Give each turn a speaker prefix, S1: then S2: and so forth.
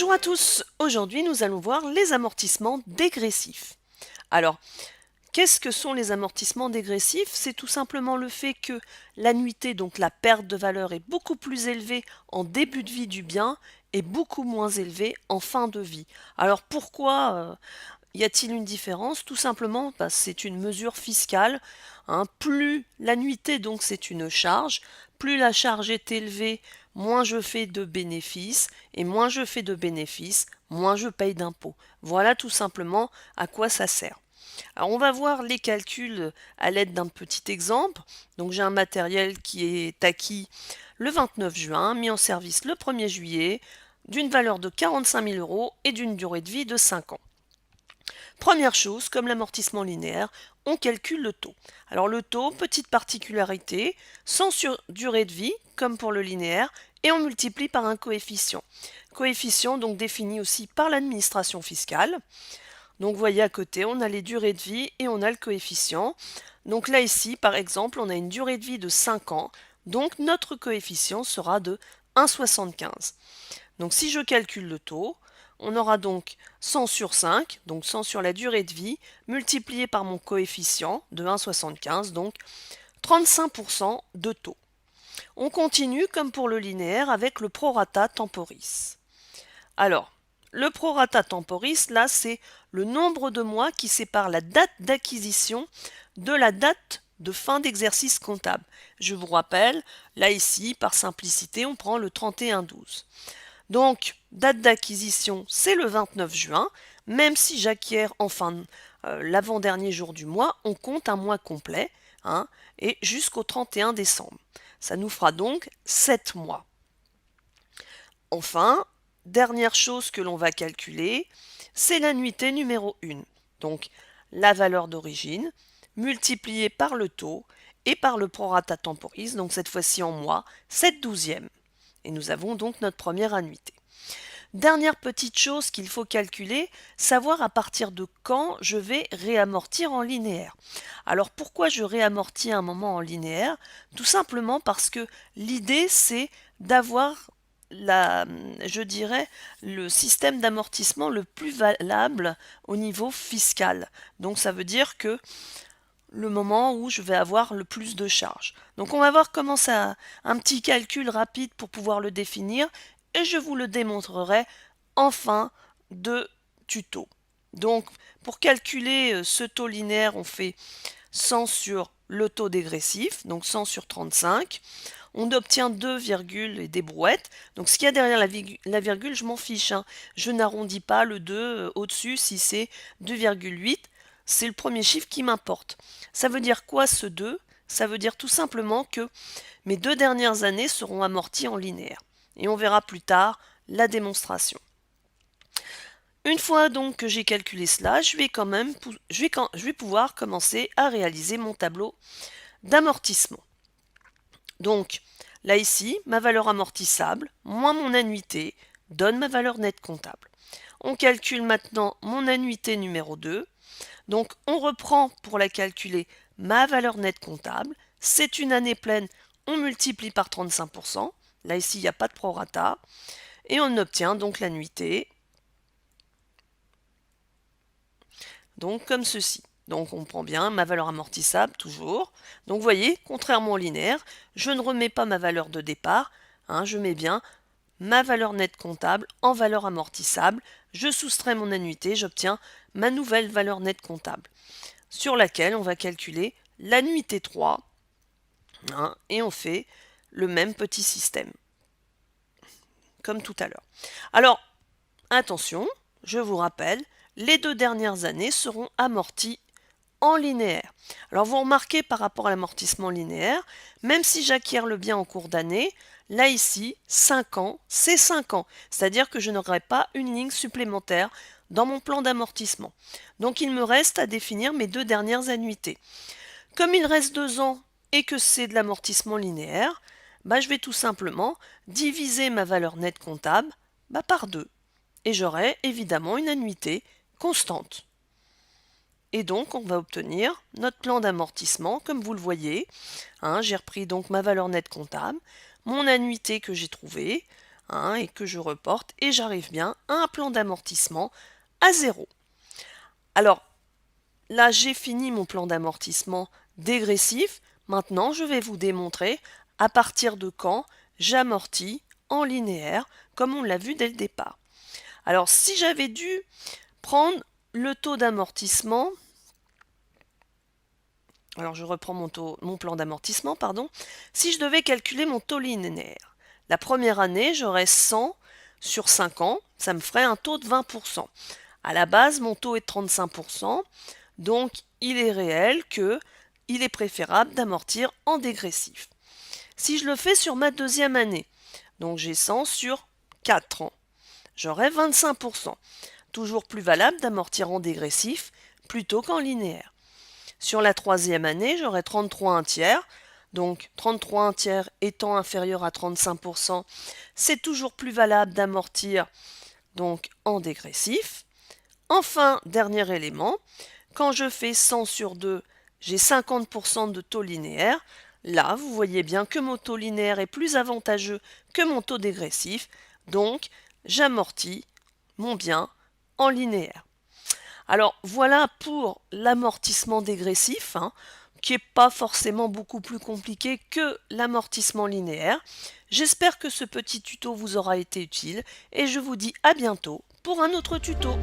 S1: Bonjour à tous, aujourd'hui nous allons voir les amortissements dégressifs. Alors, qu'est-ce que sont les amortissements dégressifs? C'est tout simplement le fait que l'annuité, donc la perte de valeur, est beaucoup plus élevée en début de vie du bien et beaucoup moins élevée en fin de vie. Alors pourquoi y a-t-il une différence? Tout simplement, c'est une mesure fiscale, hein. Plus l'annuité, donc c'est une charge, plus la charge est élevée, moins je fais de bénéfices, et moins je fais de bénéfices, moins je paye d'impôts. Voilà tout simplement à quoi ça sert. Alors on va voir les calculs à l'aide d'un petit exemple. Donc j'ai un matériel qui est acquis le 29 juin, mis en service le 1er juillet, d'une valeur de 45 000 € et d'une durée de vie de 5 ans. Première chose, comme l'amortissement linéaire, on calcule le taux. Alors le taux, petite particularité, sans durée de vie, comme pour le linéaire, et on multiplie par un coefficient. Coefficient donc défini aussi par l'administration fiscale. Donc vous voyez à côté, on a les durées de vie et on a le coefficient. Donc là ici, par exemple, on a une durée de vie de 5 ans, donc notre coefficient sera de 1,75. Donc si je calcule le taux, on aura donc 100 sur 5, donc 100 sur la durée de vie, multiplié par mon coefficient de 1,75, donc 35% de taux. On continue comme pour le linéaire avec le prorata temporis. Alors, le prorata temporis, là, c'est le nombre de mois qui sépare la date d'acquisition de la date de fin d'exercice comptable. Je vous rappelle, là ici, par simplicité, on prend le 31-12. Donc, date d'acquisition, c'est le 29 juin. Même si j'acquiers enfin l'avant-dernier jour du mois, on compte un mois complet, hein, et jusqu'au 31 décembre. Ça nous fera donc 7 mois. Enfin, dernière chose que l'on va calculer, c'est l'annuité numéro 1. Donc, la valeur d'origine multipliée par le taux et par le prorata temporis, donc cette fois-ci en mois, 7/12. Et nous avons donc notre première annuité. Dernière petite chose qu'il faut calculer, savoir à partir de quand je vais réamortir en linéaire. Alors pourquoi je réamortis un moment en linéaire? Tout simplement parce que l'idée c'est d'avoir je dirais, le système d'amortissement le plus valable au niveau fiscal. Donc ça veut dire que le moment où je vais avoir le plus de charges. Donc on va voir comment ça, un petit calcul rapide pour pouvoir le définir et je vous le démontrerai en fin de tuto. Donc pour calculer ce taux linéaire, on fait 100 sur le taux dégressif, donc 100 sur 35. On obtient 2 virgules et des brouettes. Donc ce qu'il y a derrière la virgule, je m'en fiche, hein. Je n'arrondis pas le 2 au-dessus si c'est 2,8. C'est le premier chiffre qui m'importe. Ça veut dire quoi ce 2? Ça veut dire tout simplement que mes 2 dernières années seront amorties en linéaire. Et on verra plus tard la démonstration. Une fois donc que j'ai calculé cela, je vais pouvoir commencer à réaliser mon tableau d'amortissement. Donc là ici, ma valeur amortissable moins mon annuité donne ma valeur nette comptable. On calcule maintenant mon annuité numéro 2. Donc on reprend pour la calculer ma valeur nette comptable. C'est une année pleine, on multiplie par 35%. Là ici, il n'y a pas de prorata. Et on obtient donc l'annuité. Donc comme ceci. Donc on prend bien ma valeur amortissable toujours. Donc vous voyez, contrairement au linéaire, je ne remets pas ma valeur de départ, hein, je mets bien ma valeur nette comptable en valeur amortissable. Je soustrais mon annuité, j'obtiens ma nouvelle valeur nette comptable, sur laquelle on va calculer l'annuité 3, hein, et on fait le même petit système, comme tout à l'heure. Alors, attention, je vous rappelle, les 2 dernières années seront amorties en linéaire. Alors vous remarquez par rapport à l'amortissement linéaire, même si j'acquiers le bien en cours d'année, là ici, 5 ans, c'est 5 ans. C'est-à-dire que je n'aurai pas une ligne supplémentaire dans mon plan d'amortissement. Donc il me reste à définir mes 2 dernières annuités. Comme il reste 2 ans et que c'est de l'amortissement linéaire, je vais tout simplement diviser ma valeur nette comptable par 2. Et j'aurai évidemment une annuité constante. Et donc, on va obtenir notre plan d'amortissement, comme vous le voyez. Hein, j'ai repris donc ma valeur nette comptable, mon annuité que j'ai trouvée, hein, et que je reporte, et j'arrive bien à un plan d'amortissement à 0. Alors, là, j'ai fini mon plan d'amortissement dégressif. Maintenant, je vais vous démontrer à partir de quand j'amortis en linéaire, comme on l'a vu dès le départ. Alors, si j'avais dû prendre le taux d'amortissement, alors je reprends mon plan d'amortissement, pardon. Si je devais calculer mon taux linéaire, la première année, j'aurais 100 sur 5 ans, ça me ferait un taux de 20%. À la base, mon taux est de 35%, donc il est réel qu'il est préférable d'amortir en dégressif. Si je le fais sur ma deuxième année, donc j'ai 100 sur 4 ans, j'aurai 25%. Toujours plus valable d'amortir en dégressif plutôt qu'en linéaire. Sur la troisième année, j'aurai 33 un tiers. Donc 33 un tiers étant inférieur à 35%, c'est toujours plus valable d'amortir donc en dégressif. Enfin, dernier élément, quand je fais 100 sur 2, j'ai 50% de taux linéaire. Là, vous voyez bien que mon taux linéaire est plus avantageux que mon taux dégressif. Donc, j'amortis mon bien en linéaire. Alors voilà pour l'amortissement dégressif, hein, qui n'est pas forcément beaucoup plus compliqué que l'amortissement linéaire. J'espère que ce petit tuto vous aura été utile et je vous dis à bientôt pour un autre tuto.